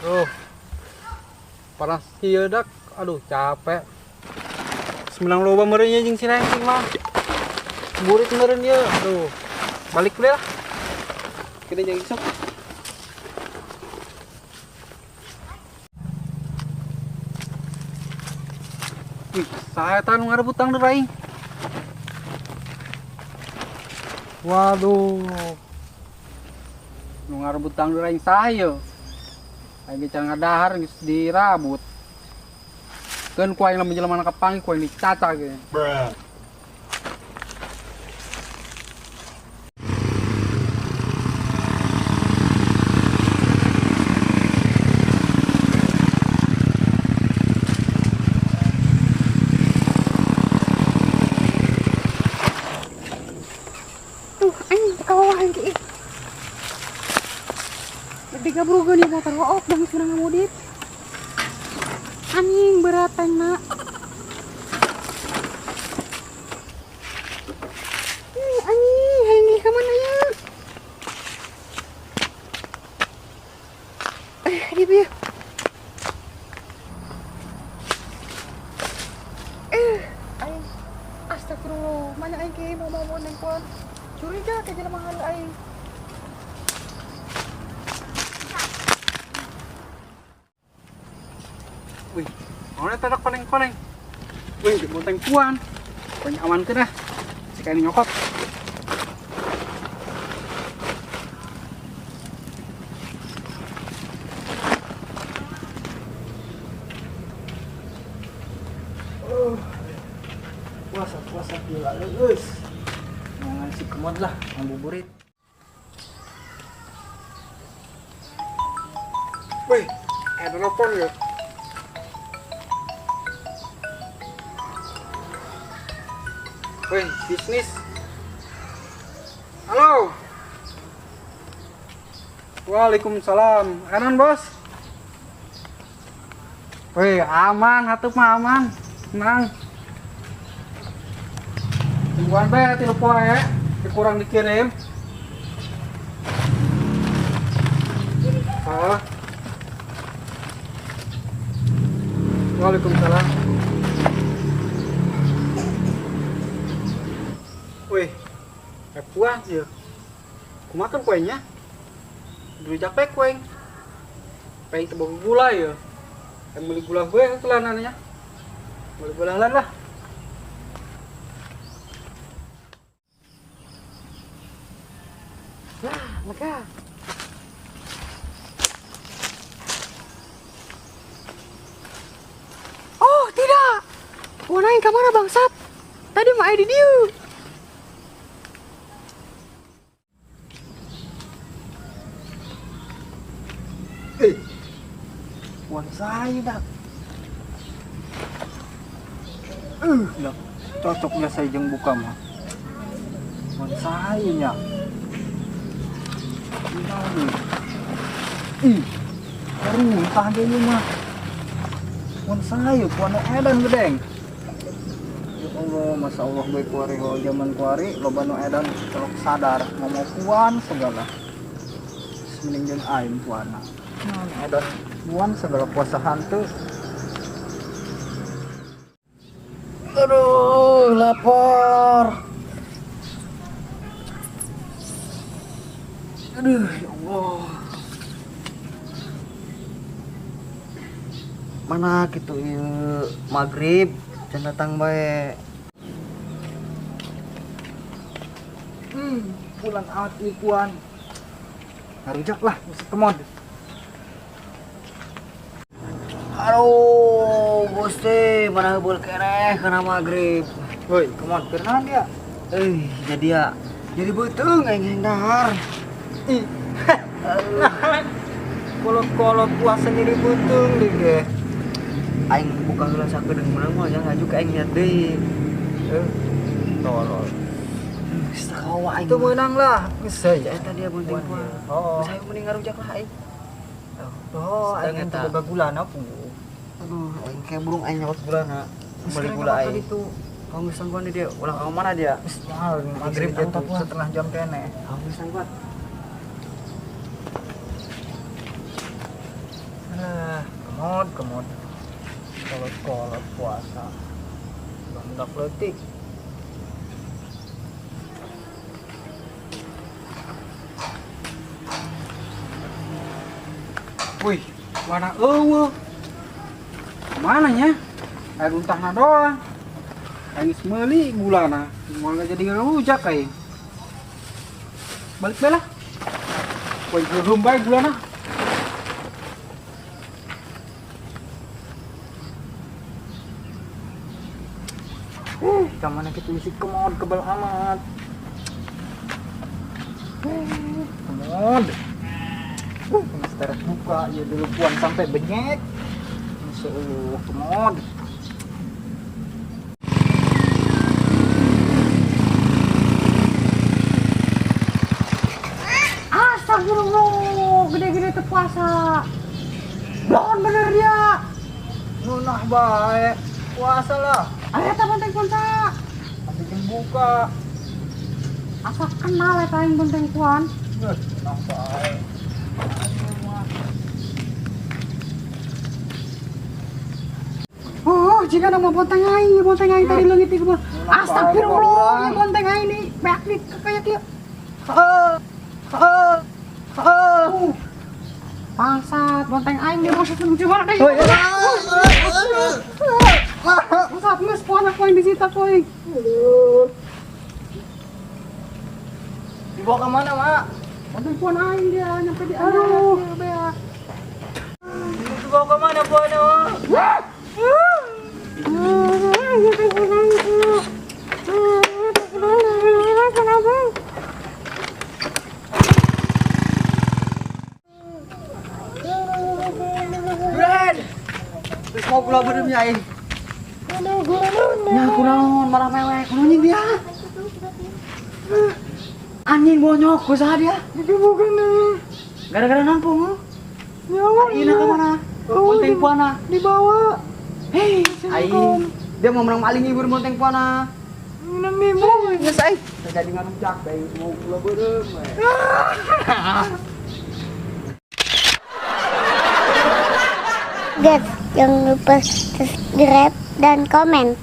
Aduh, panas ieu dak. Aduh, capek. Semenang loba meureun jeung si Neng mah. Burit meureun ieu. Aduh. Balik deh lah. Kita jadi sok. Wih, saya tan ngarep utang deui aing. Waduh. Nu ngarep utang deui aing saha ieu? Aing ge can ngadahar geus dirabut. Keun ku aing lamun jelema kapangi ku aing dicaca ge. Digabrugan ya motor waok bang surang ngamudit anjing beratan nak anjing hengi kemana ya di biar aing astagfirullah mana aing ke mau nengkuan curiga ke jalan mahal aing. Wih, mana tadak koneng-koneng. Wih, di monteng puan. Banyak aman ke dah. Sekali nyokot. Puasa gila geus. Jangan si kemod lah, ngabuburit. Wih, ada telepon ya. Wih, bisnis. Halo. Waalaikumsalam. Enan, Bos? Wih, aman, hatup mah aman. Tenang. Tungguan be, telepon ya. Kurang dikirim. Waalaikumsalam. Wih, puas ya. Kumakan kuenya. Dulu capek kueng. Pengen tebak gula ya. Yang beli gula gue yang telanannya. Beli gula lah. Nah, lega. Oh, tidak. Warnain kemana bangsat? Tadi mah di dia. Wan saya dak. Dah cocoknya saya jeng buka mah. Wan saya nya. Aduh, tadi ini mah. Wan saya, puan edan gedeng. Ya Allah, masya Allah baik kuari ho zaman kuari, loba nu edan telok sadar ngomong puan segala. Mending jeung aing puana. Edan puan segala puasa hantu. Aduh, lapar. Aduh, ya Allah. Mana gitu ieu maghrib can datang bae. Pulang awat ikuan. Harujak lah, mesti kemod. Aduh, Gusti, mana heubeuh keneh kana maghrib. Woi, kemod keurnaon dia? Jadi ya, jadi beuteung aing dahar. Kolot-kolot puasa jadi beuteung deui ge. Aing buka heula sakedeung meunang mah jangan ngaju ka aing lihat deui. Tolol. Sakawa aing. Teu meunang lah. Geus saya eta dia bunting puan. Oh. Saya mending ngarujak lah aing. Oh, aing teh boga gulana pu. Aduh, aing kayak burung aing nyokot gulana. Beli gula aing. Kamu geus sangguan di dia. Ulah ka mana dia? Geus maghrib jatuh setengah jam kene. Kamu geus sangguan. Kemod. Kolot puasa. Bandak letik. Wih, warna eueuh. Mana nya? Air untahna doang. Aing semeuli gulana. Moal jadi ngarujak aing. Balik bae lah. Poe geum bae gulana. Kamana kita isi kemod kebal amat. Kemod. Mister buka ya dulu puan sampai benyek. Kemod. Astagfirullah, gede-gede teu puasa. Lawan bener dia. Nunah bae. Puasa lah. Aya teh benteng punca. Bikin buka. Asa kenal eta aing benteng puan. Nunah bae. Oh, jika nama bonteng aing tadi leungit ieu mah. Astagfirullah, ya bonteng aing nih, beak nih kayak kieu. Bangsat, bonteng aing dia masuk menuju mana deh. Bangsat, geus puan aku yang disita poe. Dibawa ke mana, Mak? Bonteng puan aing dia nyampe di aduh, beak. Dibawa ke mana buahnya, Mak? Terus mau pulang benernya aing. Nya kunaon malah mewek kunaon dia. Anjing bonyok ku saha dia? Itu bukan nih. Gara-gara nampung. Ya Allah. Ina ka mana? Bonteng puana Dibawa. hei Aing. Dia mau menang maling ibu bonteng puana. nami mo Geus aing. Jadi ngarujak aing mau pulang bener. Guys, jangan lupa subscribe dan komen.